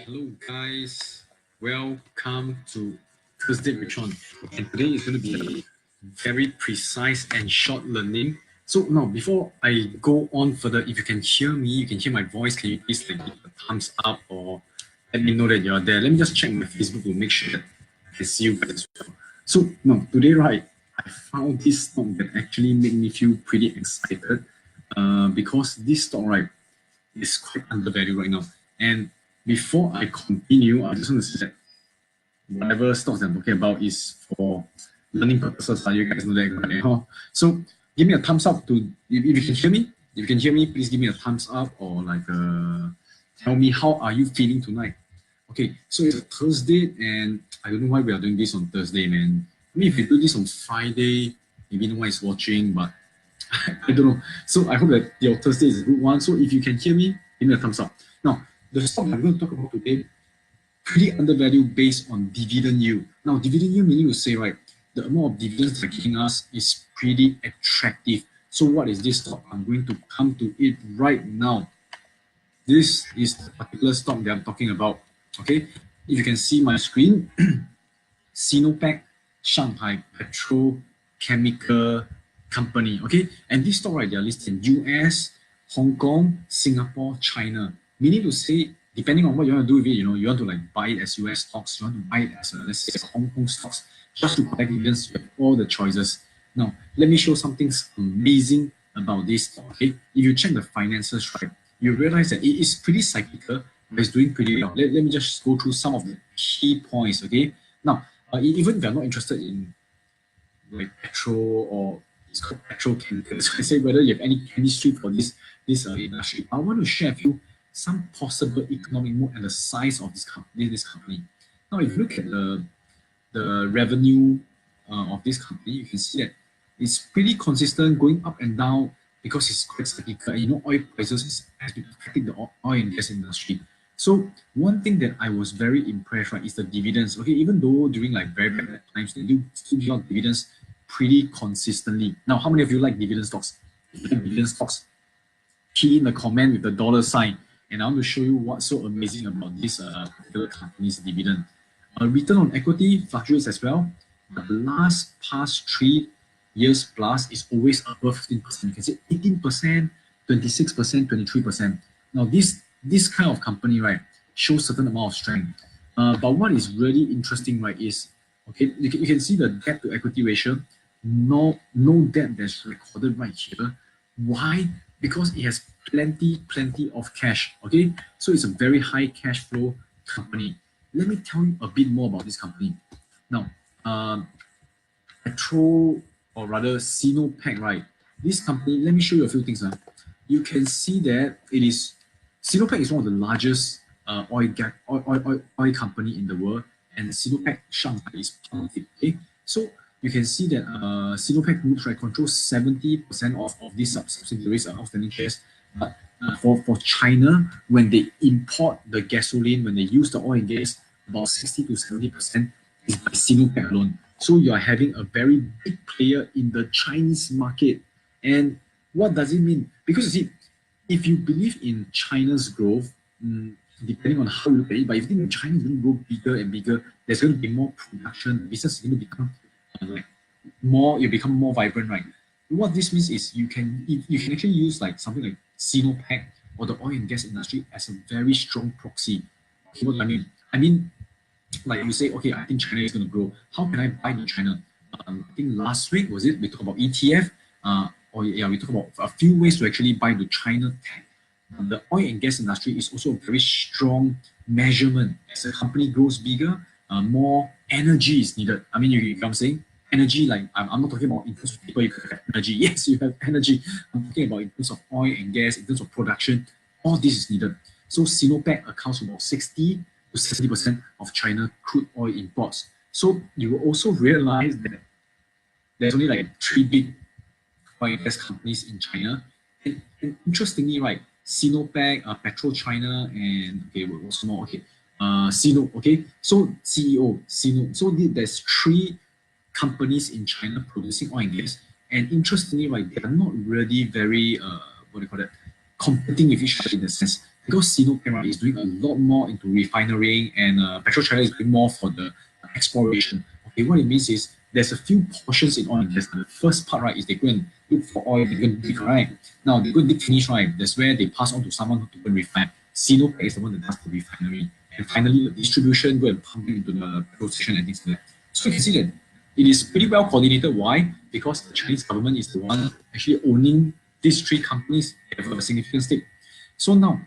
Hello guys, welcome to Thursday Rachon. And today is going to be very precise and short learning. So now before I go on further, if you can hear me, you can hear my voice, can you please give a thumbs up or let me know that you're there. Let me just check my Facebook to make sure that I can see you guys as well. So now today, right, I found this stock that actually made me feel pretty excited because this stock, right, is quite undervalued right now. And before I continue, I just want to say that whatever stocks I'm talking about is for learning purposes. You guys know that, right? So give me a thumbs up to if you can hear me. If you can hear me, please give me a thumbs up or tell me how are you feeling tonight. Okay, so it's a Thursday and I don't know why we are doing this on Thursday, man. I mean, if you do this on Friday, maybe no one is watching, but I don't know. So I hope that your Thursday is a good one. So if you can hear me, give me a thumbs up. Now, the stock I'm going to talk about today, pretty undervalued based on dividend yield. Now, dividend yield meaning to say, right, the amount of dividends they're giving us is pretty attractive. So what is this stock? I'm going to come to it right now. This is the particular stock that I'm talking about. Okay, if you can see my screen, Sinopec Shanghai Petrochemica company. Okay, and this stock, right, they're listed in US, Hong Kong, Singapore, China. Meaning to say, depending on what you want to do with it, you want to buy it as US stocks, you want to buy it as let's say Hong Kong stocks, just to collect dividends. You have all the choices. Now, let me show something amazing about this stock. Okay, if you check the finances, right, you realize that it is pretty cyclical, but it's doing pretty well. Let me just go through some of the key points. Okay, now even if you're not interested in petrol or it's called petrochemical, so I say whether you have any chemistry for this industry, I want to share with you some possible economic move and the size of this company. Now, if you look at the revenue of this company, you can see that it's pretty consistent, going up and down because it's quite cyclical. And oil prices has been affecting the oil and gas industry. So one thing that I was very impressed, right, is the dividends. Okay, even though during very bad times, they do still give out dividends pretty consistently. Now, how many of you like dividend stocks? If you like dividend stocks, key in the comment with the dollar sign. And I want to show you what's so amazing about this particular company's dividend. Return on equity fluctuates as well. The past 3 years plus is always above 15%. You can say 18%, 26%, 23%. Now, this kind of company, right, shows certain amount of strength. But what is really interesting, right, is, okay, you can see the debt to equity ratio. No debt that's recorded right here. Why? Because it has plenty of cash. Okay, so it's a very high cash flow company. Let me tell you a bit more about this company. Now, Petro, or rather Sinopec, right? This company, let me show you a few things. You can see that Sinopec is one of the largest oil company in the world, and Sinopec Shanghai is part of it. Okay, so you can see that Sinopec Group, right, controls 70% of these subsidiaries outstanding shares. But for China, when they import the gasoline, when they use the oil and gas, about 60 to 70% is by Sinopec alone. So you are having a very big player in the Chinese market. And what does it mean? Because you see, if you believe in China's growth, depending on how you look at it, but if you think China is going to grow bigger and bigger, there's going to be more production, business is going to become you become more vibrant, right? What this means is you can actually use something like Sinopec or the oil and gas industry as a very strong proxy. Okay, what do I mean? I mean, like you say, okay, I think China is going to grow. How can I buy in China? I think last week, we talked about ETF, we talked about a few ways to actually buy the China tech. The oil and gas industry is also a very strong measurement. As a company grows bigger, more energy is needed. I mean, you know what I'm saying? Energy, I'm not talking about in terms of people, you have energy. Yes, you have energy. I'm talking about in terms of oil and gas, in terms of production. All this is needed. So Sinopec accounts for about 60 to 70% of China crude oil imports. So you will also realize that there's only 3 big oil and gas companies in China. And interestingly, right, Sinopec, PetroChina, and what's more? Sino. Okay, so CEO Sino. So there's 3 companies in China producing oil and gas. And interestingly, right, they are not really very competing with each other in a sense. because Sinopec, right, is doing a lot more into refinery, and PetroChina is doing more for the exploration. Okay, what it means is there's a few portions in oil and gas. The first part, right, is they go and look for oil, they go and dig, right? Now they go and dig finish, right? That's where they pass on to someone who can refine. Sinopec is the one that does the refinery. And finally, the distribution go and pump it into the petrol station and things like that. So you can see that it is pretty well coordinated. Why? Because the Chinese government is the one actually owning these three companies, have a significant stake. So now,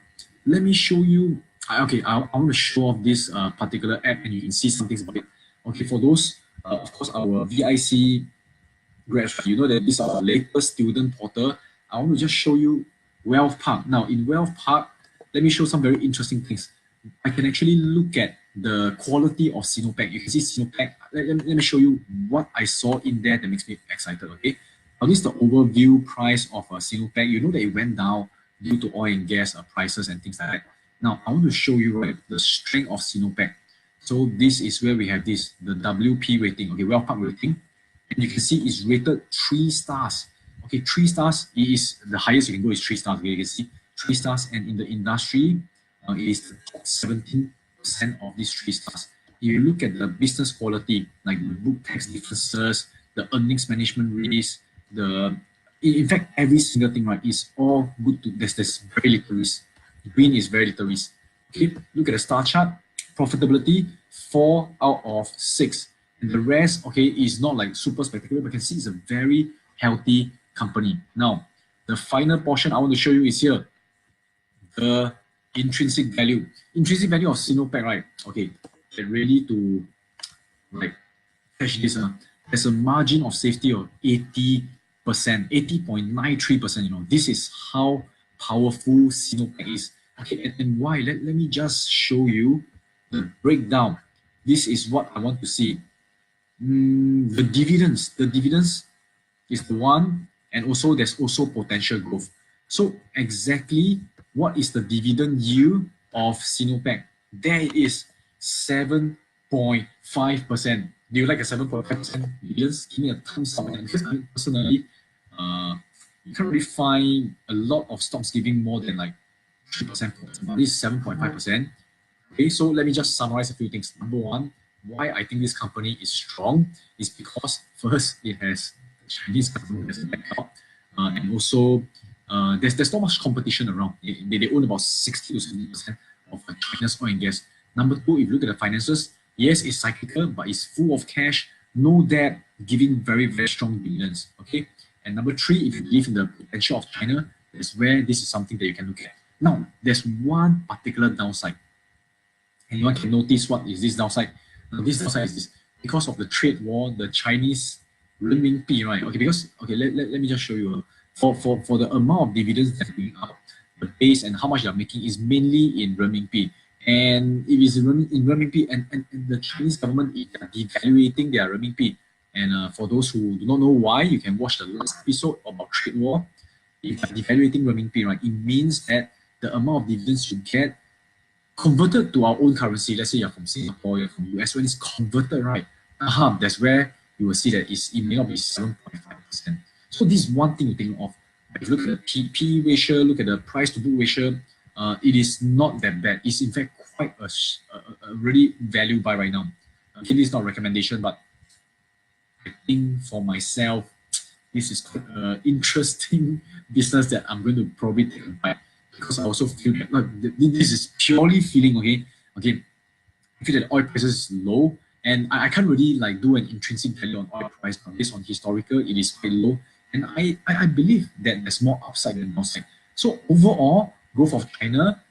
let me show you. Okay, I want to show off this particular app, and you can see some things about it. Okay, for those, of course, our VIC grads, you know that this is our latest student portal. I want to just show you Wealth Park. Now, in Wealth Park, let me show some very interesting things. I can actually look at the quality of Sinopec. You can see Sinopec. Let me show you what I saw in there that makes me excited. Okay, now this is the overview price of Sinopec. You know that it went down due to oil and gas prices and things like that. Now I want to show you, right, the strength of Sinopec. So this is where we have this, the WP rating. Okay, Wealth Park rating, and you can see it's rated 3 stars. Okay, 3 stars is the highest you can go is 3 stars. Okay, you can see 3 stars, and in the industry, it is the top 17% of these 3 stars. If you look at the business quality, like the book tax differences, the earnings management risk, in fact, every single thing, right, is all good to, there's very little risk. Green is very little risk. Okay, look at the star chart, profitability, 4 out of 6. And the rest, okay, is not like super spectacular, but you can see it's a very healthy company. Now, the final portion I want to show you is here. The intrinsic value. Intrinsic value of Sinopec, right? Okay, get ready to like catch this. There's a margin of safety of 80%, 80.93%. You know, this is how powerful Sinopec is. Okay, and why? Let me just show you the breakdown. This is what I want to see. The dividends. The dividends is the one, and also there's also potential growth. So exactly what is the dividend yield of Sinopec? There it is, 7.5%. Do you like a 7.5% dividends? Give me a thumbs up. Because I personally, you can't really find a lot of stocks giving more than like 3%. But this is 7.5%. Okay, so let me just summarize a few things. Number one, why I think this company is strong is because first, it has Chinese government as a backup, and also there's not much competition around. They own about 60 to 70% of China's oil and gas. Number two, if you look at the finances, yes, it's cyclical, but it's full of cash, no debt, giving very, very strong dividends. Okay, and number three, if you believe in the potential of China, that's where this is something that you can look at. Now, there's one particular downside. Anyone can notice what is this downside? Now, this downside is this. Because of the trade war, the Chinese renminbi, right? Okay, because, okay, let me just show you. For the amount of dividends that are being out, the base and how much they're making is mainly in renminbi. And if it's in renminbi, and the Chinese government is devaluating their renminbi. And for those who do not know why, you can watch the last episode about trade war. If they're devaluating renminbi, right, it means that the amount of dividends you get converted to our own currency, let's say you're from Singapore, you're from US, when it's converted, right, that's where you will see that it may not be 7.5%. So this is one thing to think of. If you look at the PE ratio, look at the price to book ratio, it is not that bad. It's in fact quite a really value buy right now. Okay, this is not a recommendation, but I think for myself, this is quite an interesting business that I'm going to probably take a buy, because I also feel that this is purely feeling, okay. I feel that oil prices is low, and I can't really like do an intrinsic value on oil price, but based on historical, it is quite low. And I believe that there's more upside than downside. So overall, growth of China,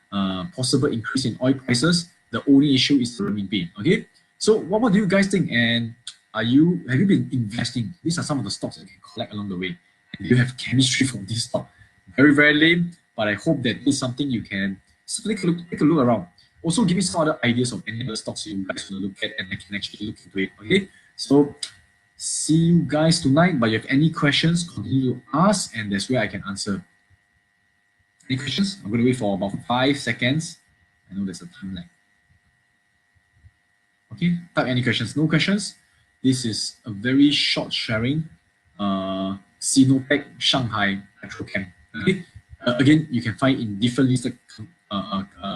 possible increase in oil prices, the only issue is the renminbi. Okay, so what do you guys think? And have you been investing? These are some of the stocks that you can collect along the way. And do you have chemistry from this stock? Very, very lame, but I hope that this is something you can take a look around. Also, give me some other ideas of any other stocks you guys want to look at, and I can actually look into it. Okay, so see you guys tonight. But if you have any questions, continue to ask, and that's where I can answer. Any questions? I'm going to wait for about 5 seconds. I know there's a time lag. Okay, type any questions. No questions. This is a very short sharing. Sinopec Shanghai Petrochemica. Okay. Again, you can find in different listed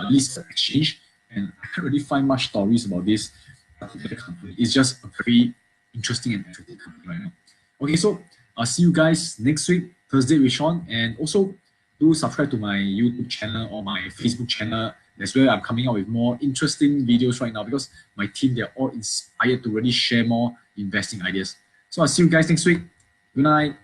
listed exchange, and I can't really find much stories about this particular company. It's just a very interesting and attractive company right now. Okay, so I'll see you guys next week, Thursday with Sean, and also do subscribe to my YouTube channel or my Facebook channel. That's where I'm coming out with more interesting videos right now, because my team, they're all inspired to really share more investing ideas. So I'll see you guys next week. Good night.